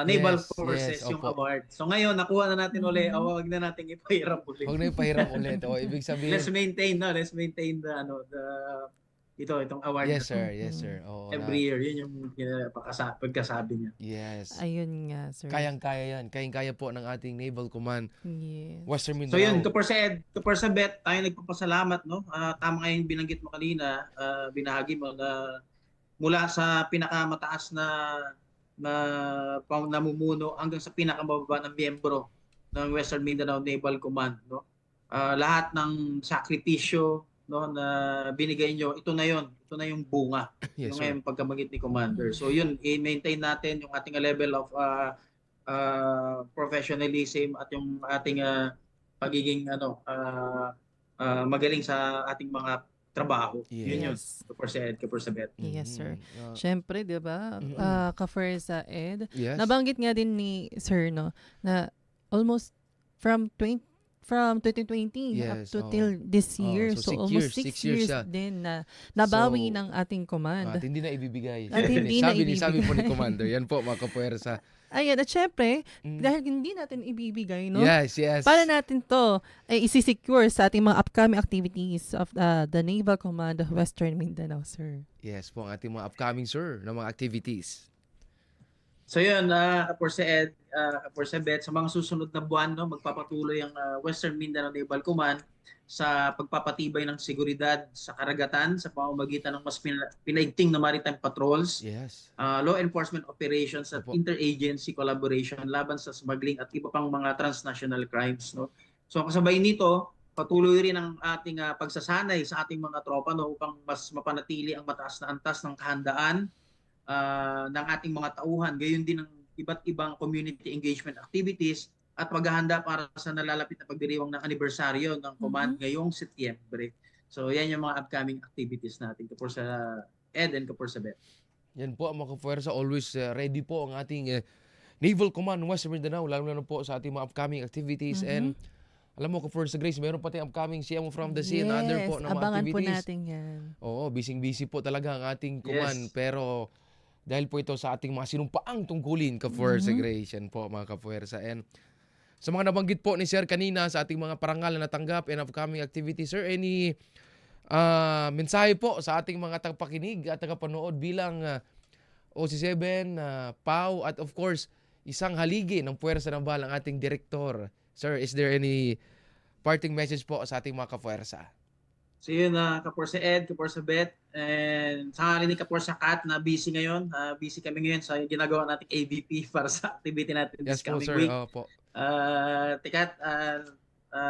naval forces yung award. So ngayon nakuha na natin ulit, wag na nating ipahiram ulit. Huwag na ipahiram ulit. Ibig sabihin, Let's maintain itong award. Yes, sir. Yes, sir. Every year, yun yung pagkasabi niya. Yes. Ayun nga, Sir. Kayang-kaya yan. Kayang-kaya po ng ating Naval Command. Yes. Western Mindanao. So yun, Kaporsa Ed, Kaporsa Bet, tayo nagpapasalamat, no? Tama nga yung binanggit mo kanina, binahagi mo na mula sa pinakamataas na namumuno hanggang sa pinakamababa ng miyembro ng Western Mindanao Naval Command, no? Lahat ng sakripisyo, no, na binigay nyo, ito na yung bunga. Yes, yung pagkabanggit ni Commander. So yun, i-maintain natin yung ating level of professionalism at yung ating pagiging magaling sa ating mga trabaho. Yes. Yun yun. Kaporsa Bet. Yes, sir. Syempre, 'di ba? Kaporsa Ed. Yes. Nabanggit nga din ni Sir, no, na almost from from 2020 up Yes, to oo. till this Oo, year. so So, 6 almost years, 6 6 years years siya. din na nabawi So, ng ating command. At hindi na ibibigay. At hindi na Sabi po ni ibibigay. Commander. Yan po, mga kapuwersa. Ayan, at syempre, Mm. dahil hindi natin ibibigay, no? Yes, yes. Para natin to ay isi-secure sa ating mga upcoming activities of the Naval Command of Western Mindanao, sir. Yes po, ang ating mga upcoming, sir, na mga activities. So yun, Kaporsa Ed, Kaporsa Bet, sa mga susunod na buwan, no, magpapatuloy ang Western Mindanao Naval Command sa pagpapatibay ng seguridad sa karagatan sa pamamagitan ng mas pinaigting na maritime patrols, Yes. law enforcement operations at Opo. interagency collaboration laban sa smuggling at iba pang mga transnational crimes. No? So kasabay nito, patuloy rin ang ating pagsasanay sa ating mga tropa, no, upang mas mapanatili ang mataas na antas ng kahandaan ng ating mga tauhan. Gayon din ang iba't ibang community engagement activities at paghahanda para sa nalalapit na pagdiriwang ng anibersaryo ng command ngayong Setyembre. So yan yung mga upcoming activities natin kapor sa Ed and kapor sa Bet. Yan po ang mga kapuwersa. Always ready po ang ating Naval Command Western Mindanao, lalo na po sa ating mga upcoming activities. And alam mo, kapuwersa Grace, meron pa tayong upcoming CM from the Sea and other po na mga abangan po activities. natin yan. Oo, busy-busy po talaga ang ating command. Yes. Pero dahil po ito sa ating mga sinumpaang tungkulin, kapuwersa Grace, yan po mga kapuwersa. And sa mga nabanggit po ni Sir kanina sa ating mga parangal na natanggap and upcoming activities, sir, any mensahe po sa ating mga tagapakinig at tagapanood bilang OC7, PAW, at of course, isang haligi ng puwersa ng balang ating direktor. Sir, is there any parting message po sa ating mga kapuwersa? So yun, kapor sa Ed, kapor sa Bet, and sa ngalan ni kapor sa Kat na busy ngayon. Busy kami ngayon sa ginagawa nating AVP para sa activity natin this Yes po, coming sir. week. Po. Tikat,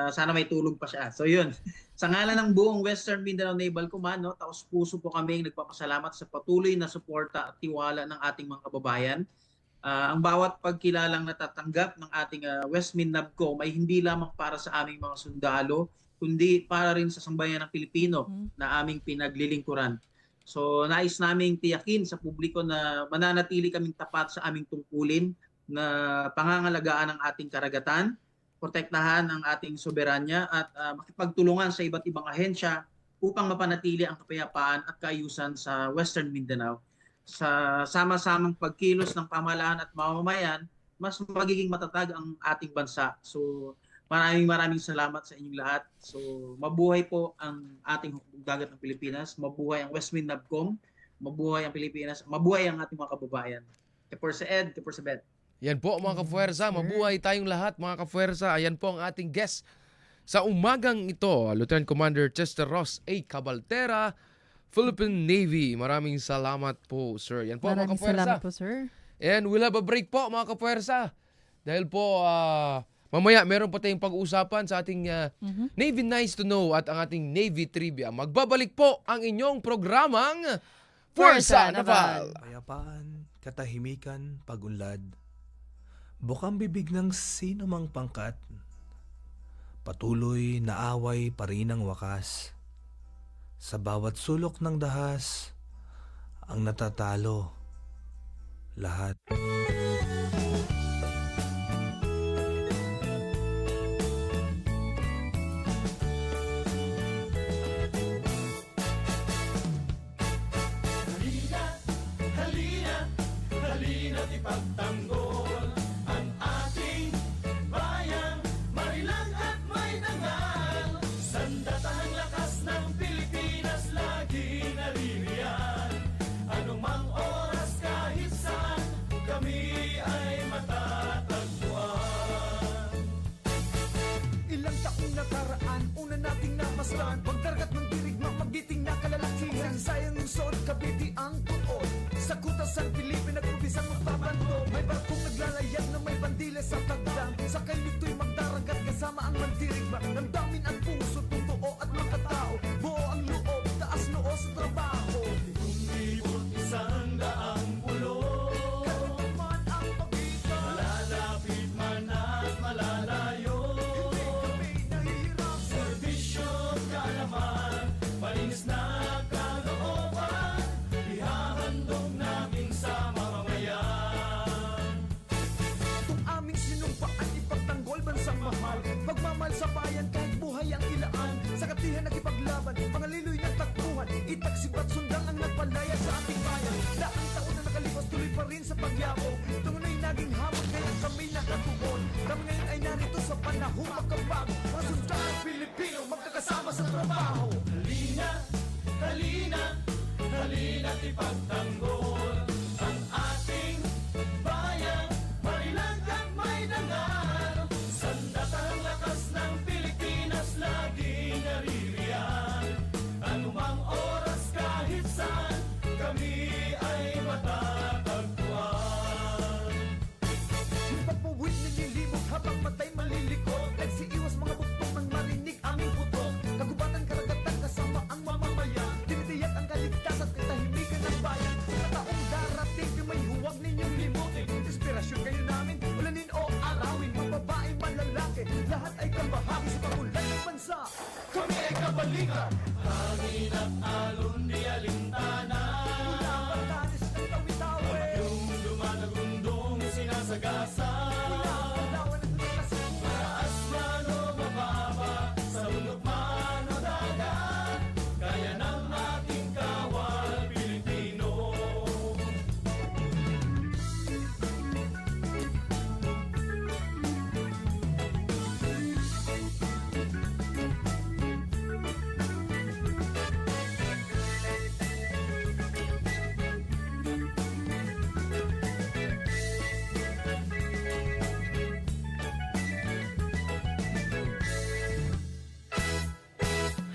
sana may tulog pa siya. So yun, sa ngalan ng buong Western Mindanao Naval Command, no, taos puso po kami nagpapasalamat sa patuloy na suporta at tiwala ng ating mga kababayan. Ang bawat pagkilalang natatanggap ng ating West Minnabcom ay hindi lamang para sa aming mga sundalo, kundi para rin sa sambayan ng Pilipino na aming pinaglilingkuran. So nais naming tiyakin sa publiko na mananatili kaming tapat sa aming tungkulin na pangangalagaan ng ating karagatan, protektahan ang ating soberanya at makipagtulungan sa iba't ibang ahensya upang mapanatili ang kapayapaan at kaayusan sa Western Mindanao. Sa sama-samang pagkilos ng pamahalaan at mamamayan, mas magiging matatag ang ating bansa. So maraming salamat sa inyong lahat. So mabuhay po ang ating dagat ng Pilipinas, mabuhay ang West Minnabcom, mabuhay ang Pilipinas, mabuhay ang ating mga kababayan. Kapor sa Ed, kapor sa Bet. Yan po mga kapuwersa, mabuhay tayong lahat mga kapuwersa. Ayan po ang ating guest sa umagang ito, Lieutenant Commander Chester Ross A. Cabaltera, Philippine Navy. Maraming salamat po, sir. Yan po mga Maraming kapuwersa. salamat po, sir. And we'll have a break po mga kapuwersa. Dahil po mamaya meron pa tayong pag-uusapan sa ating Navy Nice to Know at ang ating Navy Trivia. Magbabalik po ang inyong programang Puwersa Naval. Payapaan, katahimikan, pagunlad. Bukang bibig ng sino mang pangkat. Patuloy na away pa rin ang wakas. Sa bawat sulok ng dahas, ang natatalo, lahat. Ilang taong nakaraan, una nating namasdan pagdargat ng dirigma, magiting na kalalakihan. Sayang yung sod, Cavite ang tuod. Sa kutasan, Pilipin nag-umpisang magbabanto. May barkong naglalayag na may bandila sa tagdang. Sakay nito'y magdaragat kasama ang mandirigma. Namdamin ang puso, totoo at mga tao. Buo ang loob, taas noo sa trabaho. Libot isang daang pulo. Katuman ang pagitan. Malalapit man at malalayo. Malinis na kalooban, ihahandog namin sa mamamayan. Kung aming sinumpaan ipagtanggol bansang mahal, pagmamahal sa bayan. ipagtanggol ang ating bayan, marilang at may dangal. Sandatang lakas ng Pilipinas laging naririyan. Anumang oras kahit saan, kami ay matatagpuan. Yung pagpuwid nililibot habang matay malilikot, nagsiiwas mga buktok nang marinig aming putok. Kagubatan, karagatan, kasama ang mamamayan, tinitiyak ang kaligtasan at katahimikan ng bayan. Sa taong darating, di may huwag ninyong limutin. Inspirasyon kayo namin, ulanin o arawin. Mga babae, malalaki, lahat ay kabahagi sa pagulay ng bansa. Kami ay kabalikan, hangin at alon di alintana. Mula Batanes ng Tawi-Tawi, yung dumadagundong sinasagasa. Mula Palawan at Pangasinan, mataas man o mababa, sa bundok man o dagat, kaya ng ating kawal Pilipino.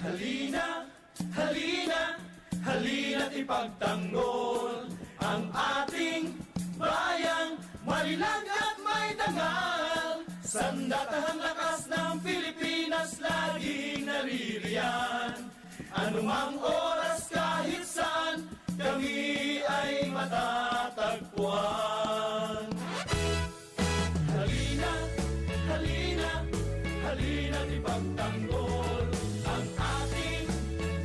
Halina, halina, halina't ipagtanggol ang ating bayang, marilang at may dangal. Sandatahang lakas ng Pilipinas laging naririyan. Anumang oras kahit saan, kami ay matatagpuan. Halina, halina, halina't ipagtanggol ang ating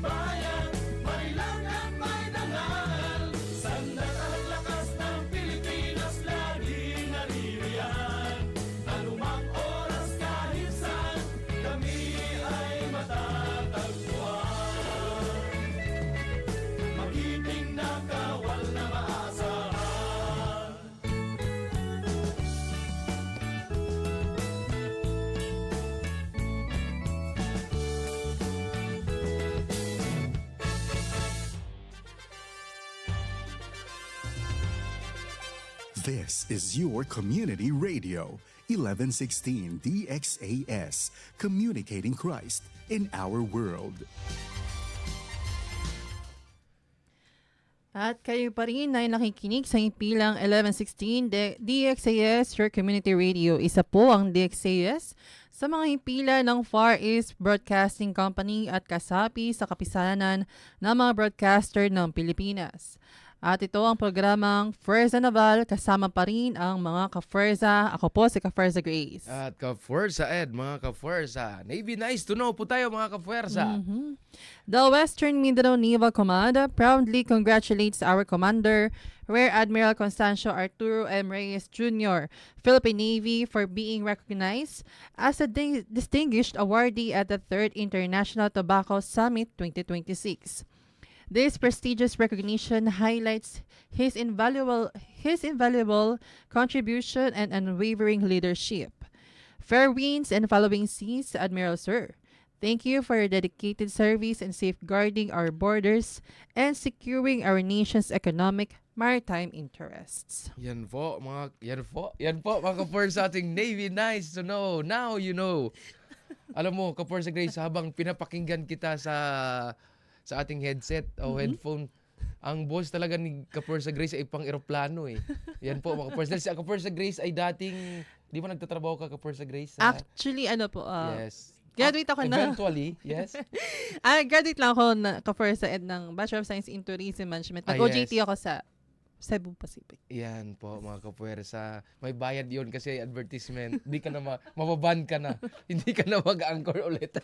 bayan, marilang at may dangal. Sandatahang lakas ng Pilipinas laging naririyan. Anumang oras kahit saan, kami ay matatagpuan. Magiting na kawal na maasahan. This is your community radio, 1116 DXAS, communicating Christ in our world. At kayo pa rin ay nakikinig sa himpilang 1116 DXAS, your community radio. Isa po ang DXAS sa mga himpila ng Far East Broadcasting Company at kasapi sa kapisanan ng mga broadcaster ng Pilipinas. At ito ang programang Furza Naval, kasama pa rin ang mga ka-Furza. Ako po si ka-Furza Grace. At ka-Furza Ed, mga ka-Furza. Navy, nice to know po tayo mga ka-Furza. The Western Mindanao Naval Command proudly congratulates our commander, Rear Admiral Constancio Arturo M. Reyes Jr., Philippine Navy, for being recognized as a distinguished awardee at the 3rd International Tobacco Summit 2026. This prestigious recognition highlights his invaluable contribution and unwavering leadership. Fair winds and following seas, Admiral Sir. Thank you for your dedicated service in safeguarding our borders and securing our nation's economic maritime interests. Yan po mga ka-Furza sa ating Navy. Nice to know. Now you know. Alam mo, ka-Furza Grace, habang pinapakinggan kita sa ating headset o headphone, ang boss talaga ni ka-Furza Grace ay pang eroplano eh. Yan po mga ka-Furza. Si ka-Furza Grace ay dating, di ba nagtatrabaho ka ka-Furza Grace? Actually, yes. Graduate ako na. Eventually, yes. Graduate lang ako na ka-Furza Ed ng Bachelor of Science in Tourism Management. Nag-OJT ako sa Cebu Pacific. Yan po mga ka-Furza. May bayad yun kasi advertisement. Hindi ka na mababan ka na. Hindi ka na mag-anchor ulit.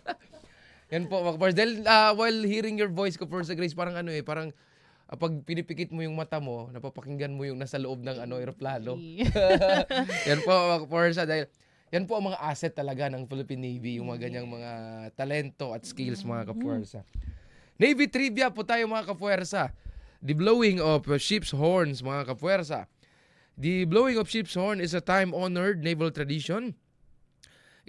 Yan po mga ka-Furza. Dahil while hearing your voice, ka-Furza Grace, parang parang pag pinipikit mo yung mata mo, napapakinggan mo yung nasa loob ng eroplano. Yan po mga ka-Furza. Dahil yan po ang mga asset talaga ng Philippine Navy, yung mga ganyang mga talento at skills mga ka-Furza. Navy trivia po tayo mga ka-Furza. The blowing of ship's horns mga ka-Furza. The blowing of ship's horn is a time-honored naval tradition.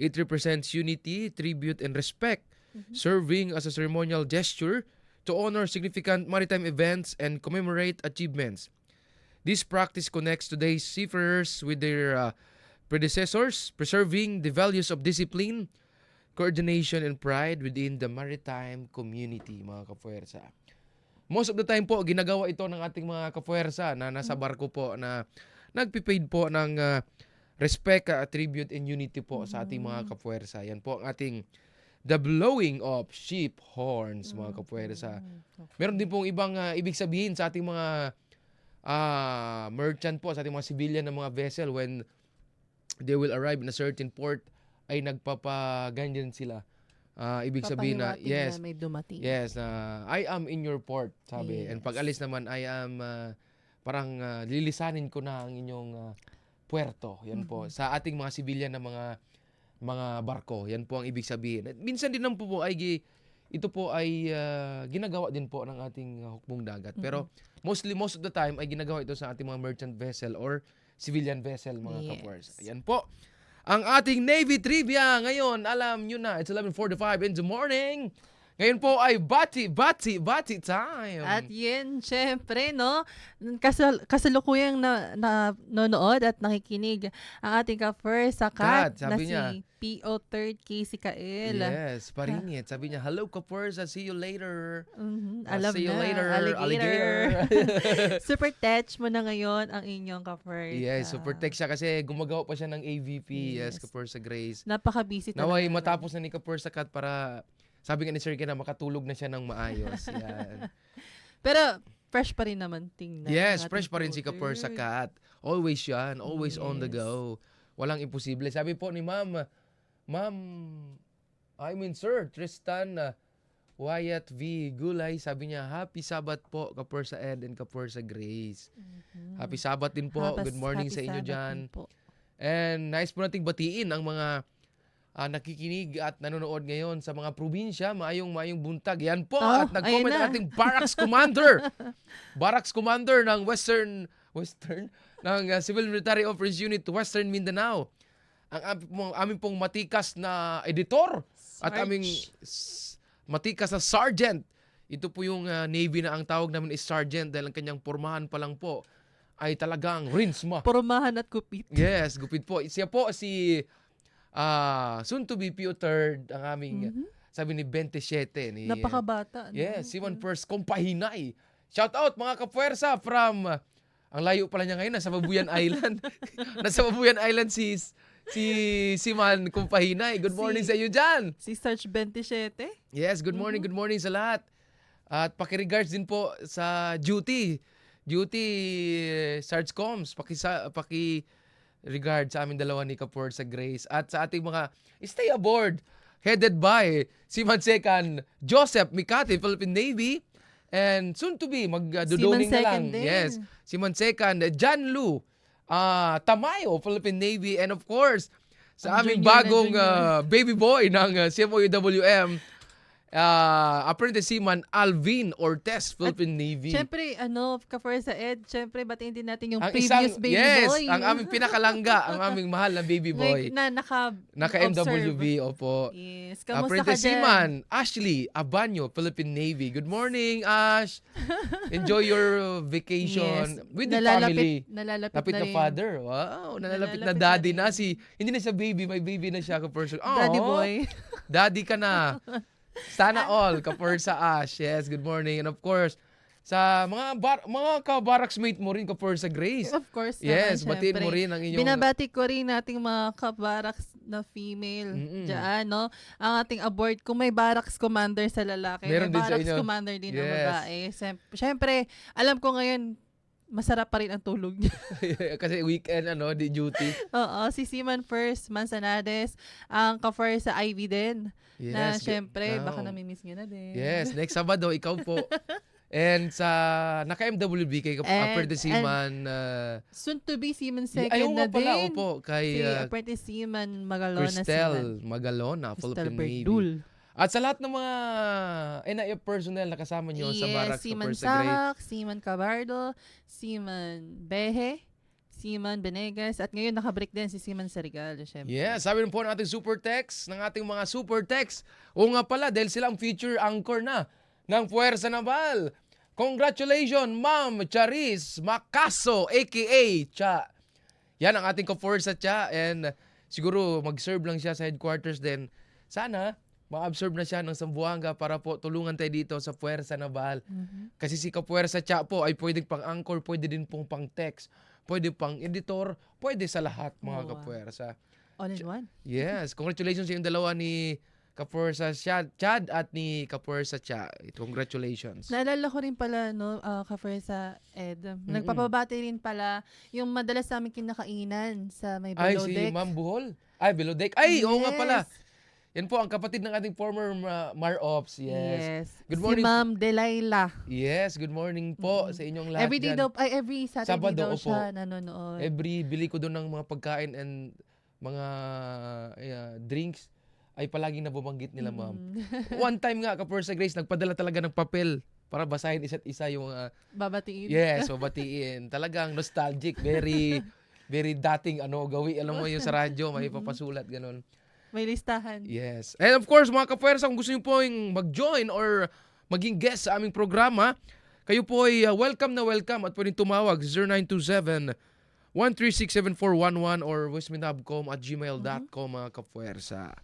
It represents unity, tribute, and respect, serving as a ceremonial gesture to honor significant maritime events and commemorate achievements. This practice connects today's seafarers with their predecessors, preserving the values of discipline, coordination, and pride within the maritime community, mga kapuwersa. Most of the time po, ginagawa ito ng ating mga kapuwersa na nasa barko po na nagpipaid po ng respect, tribute, and unity po sa ating mga kapuwersa. Yan po ang ating the blowing of ship horns, mga kapuwersa. Meron din pong ibang ibig sabihin sa ating mga merchant po, sa ating mga civilian na mga vessel when they will arrive in a certain port, ay nagpapaganyan sila. Ibig sabihin na, yes, na may dumating. yes, I am in your port, sabi. And pag alis naman, I am, parang lilisanin ko na ang inyong puerto. Yan po. Sa ating mga civilian na mga barko, yan po ang ibig sabihin. At minsan din naman po ay ito po ay ginagawa din po ng ating hukbong dagat. Pero most of the time ay ginagawa ito sa ating mga merchant vessel or civilian vessel, mga kapuwersa. Yan po. Ang ating Navy Trivia ngayon, alam nyo na, it's 11:45 in the morning. Ngayon po ay bati time. At yun, syempre, no, kasalukuyang nanonood at nakikinig ang ating ka-first sa Kat na sabi niya, si P.O. 3rd Casey Kael. Yes, paringit. Sabi niya, hello ka-first, I'll see you later. Alam see you na, later, alligator. Super touch mo na ngayon ang inyong ka-first. Yes, super tech siya kasi gumagawa pa siya ng AVP. Yes, ka-first sa Grace. Napaka-busy talaga. Naway matapos na ni ka-first sa Kat para, sabi nga ni Sir Ken na makatulog na siya ng maayos. Yan. Pero fresh pa rin naman tingnan. Yes, fresh pa rin si ka-first sa Kat. Always yan, always on the go. Walang imposible. Sabi po ni Ma'am, Sir Tristan Wyatt V. Gulay, sabi niya, happy Sabat po, ka-first sa Ed and ka-first sa Grace. Happy Sabat din po. Good morning sa inyo dyan. And nice po nating batiin ang mga nakikinig at nanonood ngayon sa mga probinsya. Maayong buntag. Yan po. At nag-comment ang ating Barracks Commander. Barracks Commander ng Western ng Civil Military Officers Unit Western Mindanao. Ang aming pong matikas na editor at aming matikas na sergeant. Ito po yung Navy na ang tawag namin is sergeant dahil ang kanyang pormahan pa lang po ay talagang rinsma. Pormahan at gupit. Yes, gupit po. Siya po si soon to be P.O. 3rd, ang aming sabi ni 27. Napakabata. Yes, si One First Compahinay. Shout out mga kapuwersa from ang layo pala niya ngayon, nasa Babuyan Island. Nasa Babuyan Island si Man Compahinay. Good morning sa iyo dyan. Si Sarge 27. Yes, good morning sa lahat. At paki-regards din po sa duty Sarge Combs. Paki-regard sa aming dalawa ni Kapor sa Grace. At sa ating mga stay aboard, headed by si Man Second Joseph Mikati, Philippine Navy. And soon to be, magdudoning na lang. Din. Yes. Si Man Second, John Lu Tamayo, Philippine Navy. And of course, sa aming bagong baby boy ng CMOUWM, Apprentice Seaman Alvin Ortez, Philippine Navy. Siyempre, ka-first sa Ed, siyempre, batiin din natin yung previous baby boy. Yes, ang aming pinakalangga, ang aming mahal na baby boy. Na naka-MWB, opo. Yes, kamusta Apprentice ka dyan? Seaman Ashley Abanyo, Philippine Navy. Good morning, Ash. Enjoy your vacation with the family. Nalalapit na rin. father. Wow, nalalapit na daddy na. Hindi na siya baby, may baby na siya ka-person. Daddy boy. Daddy ka na. Sana all, ka-first sa Ash. Yes, good morning. And of course, sa mga ka-barracks mate mo rin, ka-first sa Grace. Of course. Yes, naman, batiin mo syempre. rin ang inyong... Binabati ko rin nating mga ka-barracks na female dyan, no? Ang ating abort, kung may barracks commander sa lalaki, Meron may din sa barracks inyo. commander din ng Yes. babae. Syempre, alam ko ngayon, masarap pa rin ang tulog niya. Kasi weekend, di duty. Oo, si Seaman First Manzanades, ang ka-first sa Ivy din. Yes, Na syempre, now. baka namimiss nyo na din. Yes, next Sabado, ikaw po. And sa naka-MWB kay Apprentice Seaman soon to be Seaman Second ayaw na nga pala, din. opo, kay Si Apprentice Seaman Magalona Cristel Magalona, Philippine Navy. At sa lahat ng mga NIF personnel na kasama nyo sa Barracks Seaman sa Great. Sahak, Seaman Cabardo, Seaman Behe, Seaman Benegas, at ngayon nakabreak din si Seaman Sarigal, syempre. Yes, sabi rin po ng ating super text, ng ating mga super text. O nga pala, dahil sila ang feature anchor na ng Puwersa Naval. Congratulations, Ma'am Charis Macaso, aka Cha. Yan ang ating ka-Puwersa, Cha. And siguro mag-serve lang siya sa headquarters din. Sana ma-absorb na siya ng Zamboanga para po tulungan tayo dito sa Puwersa Naval. Kasi si Kapuwersa Cha po ay pwedeng pang anchor, pwede din pong pang text, pwede pang editor, pwede sa lahat mga Kapuwersa. All in one. Yes, congratulations sa yung dalawa ni Kapuwersa Chad at ni Kapuwersa Cha. Congratulations. Naalala ko rin pala, no, sa Ed. Nagpapabati rin pala yung madalas namin kinakainan sa may Ay, below si deck. Ma'am Buhol. Ay, below deck. Ay, oo nga Yes. pala. Yan po ang kapatid ng ating former Mar-Ops. Yes. Good morning. Si Ma'am Delilah. Yes, good morning po sa inyong lahat. Every day dyan. daw, every Saturday Sabado, daw opo. siya nanonood. Bili ko doon ng mga pagkain and mga drinks ay palaging nababanggit nila, ma'am. One time nga, Kapuwersa Grace, nagpadala talaga ng papel para basahin isa't isa yung Babatiin. yes, babatiin. Talagang nostalgic, very very dating gawi. Alam mo yung sa radyo, may papasulat ganun. May listahan. Yes. And of course, mga Kapuwersa, kung gusto niyo po yung mag-join or maging guest sa aming programa, kayo po ay welcome na welcome at pwedeng tumawag 0927-136-7411 or voicemailhubcom@gmail.com, mga Kapuwersa.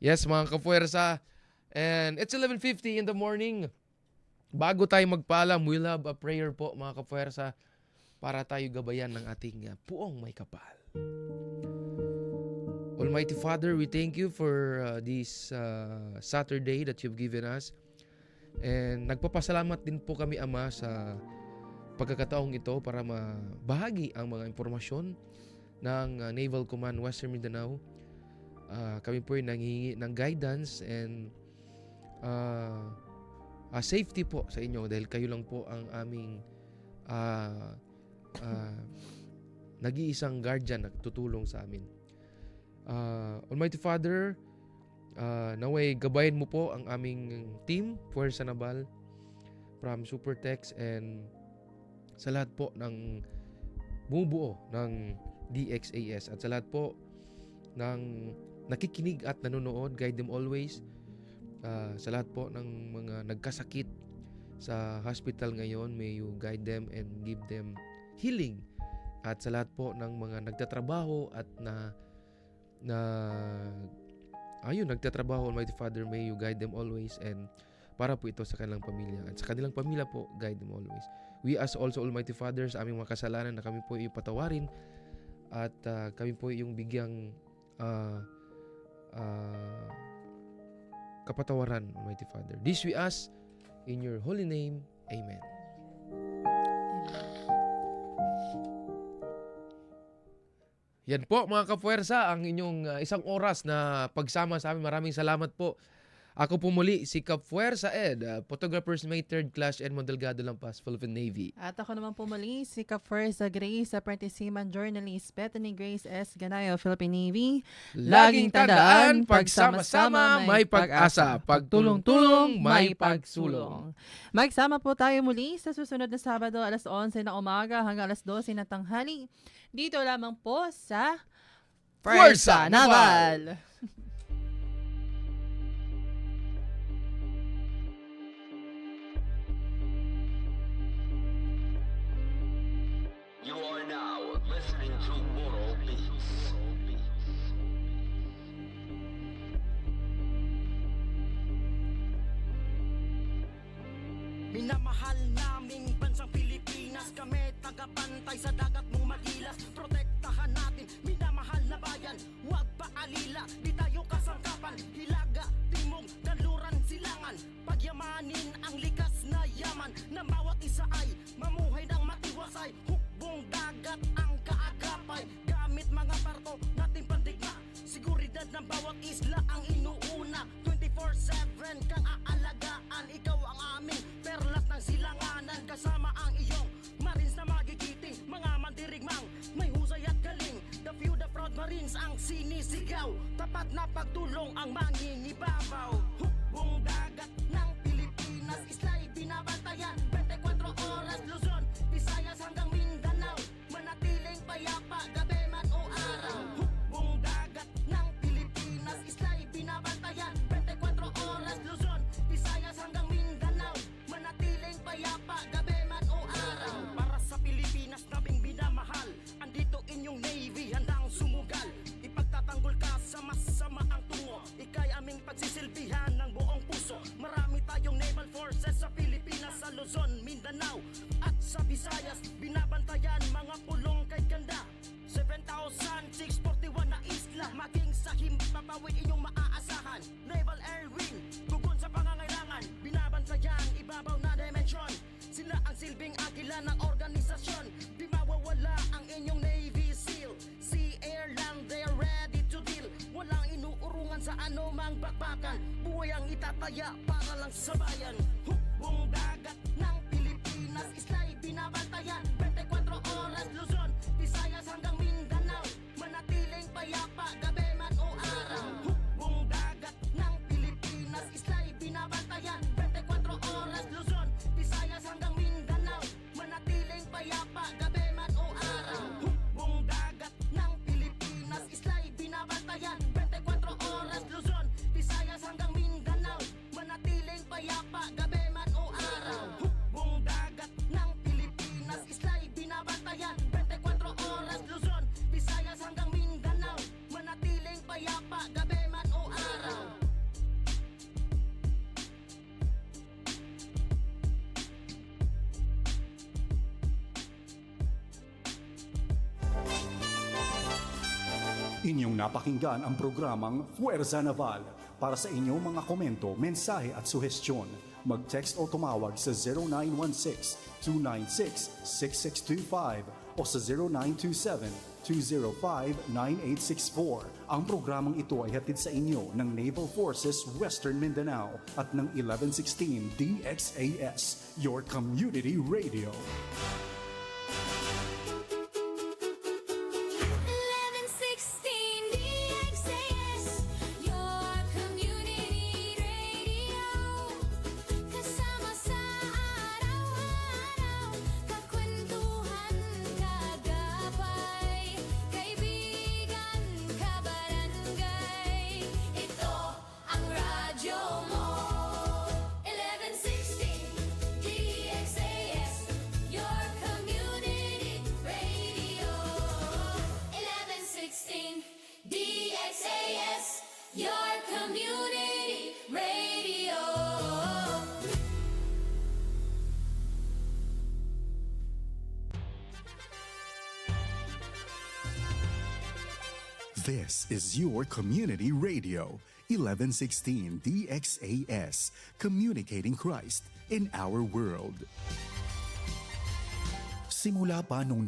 Yes, mga Kapuwersa. And it's 11:50 in the morning. Bago tayo magpaalam, we'll have a prayer po, mga Kapuwersa, para tayo gabayan ng ating puong may kapal. Almighty Father, we thank you for this Saturday that you've given us. And nagpapasalamat din po kami, Ama, sa pagkakataong ito para mabahagi ang mga impormasyon ng Naval Command Western Mindanao. Kami po ay nanghihingi ng guidance and safety po sa inyo dahil kayo lang po ang aming nag-iisang guardian na tutulong sa amin. Almighty Father, naway gabayan mo po ang aming team, Puwersa Naval, from Supertext and sa lahat po ng bumubuo ng DXAS at sa lahat po ng nakikinig at nanonood, guide them always. Sa lahat po ng mga nagkasakit sa hospital ngayon, may you guide them and give them healing. At sa lahat po ng mga nagtatrabaho at nagtatrabaho, Almighty Father, may you guide them always and para po ito sa kanilang pamilya. At sa kanilang pamilya po, guide them always. We ask also, Almighty Father, sa aming mga kasalanan na kami po yung patawarin at kami po yung bigyang kapatawaran, Almighty Father. This we ask in your holy name. Amen. Yan po, mga Kapuwersa, ang inyong isang oras na pagsama sa amin. Maraming salamat po. Ako po muli, si Kapuwersa Ed, Photographer's Mate 3rd Class Edmond Delgado Lampas, Philippine Navy. At ako naman po muli, si Kapuwersa Grace, Apprentice Seaman Journalist, Bethany Grace S. Ganayo, Philippine Navy. Laging tandaan, pagsama-sama may pag-asa, pagtulong-tulong may pagsulong. Magsama po tayo muli sa susunod na Sabado, alas 11 na umaga hanggang alas 12 na tanghali. Dito lamang po sa Puwersa Naval. You are now listening to Moral Beats. Minamahal naming bansang Pilipinas, kami tagapantay sa dagat mo magilas. Protektahan natin, minamahal na bayan, huwag paalila, di tayo kasangkapan. Hilaga, timog, daluran, silangan, pagyamanin ang likas na yaman ng bawat isa ay mamuhay ng matiwasay. Hukbong dagat ang kaagapay, gamit mga parto nating pandigma. Seguridad ng bawat isla ang inuuna, 24/7 kang aalagaan. Ikaw ang aming perlas ng silanganan, kasama ang iyong Marines na magigiting, mga mandirigmang may husay at galing. The few, the proud Marines ang sinisigaw, tapat na pagtulong ang mangingibabaw. Hukbong dagat ng Pilipinas, isla'y binabantayan, 24 oras, Luzon, Visayas hanggang Mindanao, manatiling payapa, gabi man o araw. Hukbong dagat ng Pilipinas, isla'y binabantayan, 24 oras, Luzon, Visayas hanggang Mindanao, pangalan ng organisasyon. Di mawawala ang inyong Navy SEAL. Sea, air, land, they're ready to deal. Walang inuurungan sa anumang bakbakan. Buhay ang itataya para lang sa bayan. Hukbong dagat ng Pilipinas, isla'y binabantayan. 24 oras, Luzon, Visayas hanggang Mindanao. Manatiling payapa, gabi man o araw. Hukbong dagat ng Pilipinas, isla'y binabantayan. 24 oras, Luzon, Visayas hanggang Mindanao. Manatiling payapa, gabi man o araw. Hukbong dagat ng Pilipinas, isla'y binabantayan. 24 oras, Luzon, Visayas hanggang Mindanao. Manatiling payapa, gabi man o araw. Hukbong dagat ng Pilipinas, isla'y binabantayan. 24 oras, Luzon, Visayas hanggang Mindanao. Manatiling payapa, gabi man o araw. Inyong napakinggan ang programang Fuerza Naval. Para sa inyong mga komento, mensahe at suhestyon, mag-text o tumawag sa 0916-296-6625 o sa 0927-205-9864. Ang programang ito ay hatid sa inyo ng Naval Forces Western Mindanao at ng 1116 DXAS, your community radio. 1116 DXAS, your community radio. Kasama sa araw-araw, kakwentuhan, kagabay, kaibigan, kabarangay. Ito ang radyo mo. 1116 DXAS, your community radio. 1116 DXAS, your community radio. This is your community radio, 1116 DXAS, communicating Christ in our world. Simula pa noong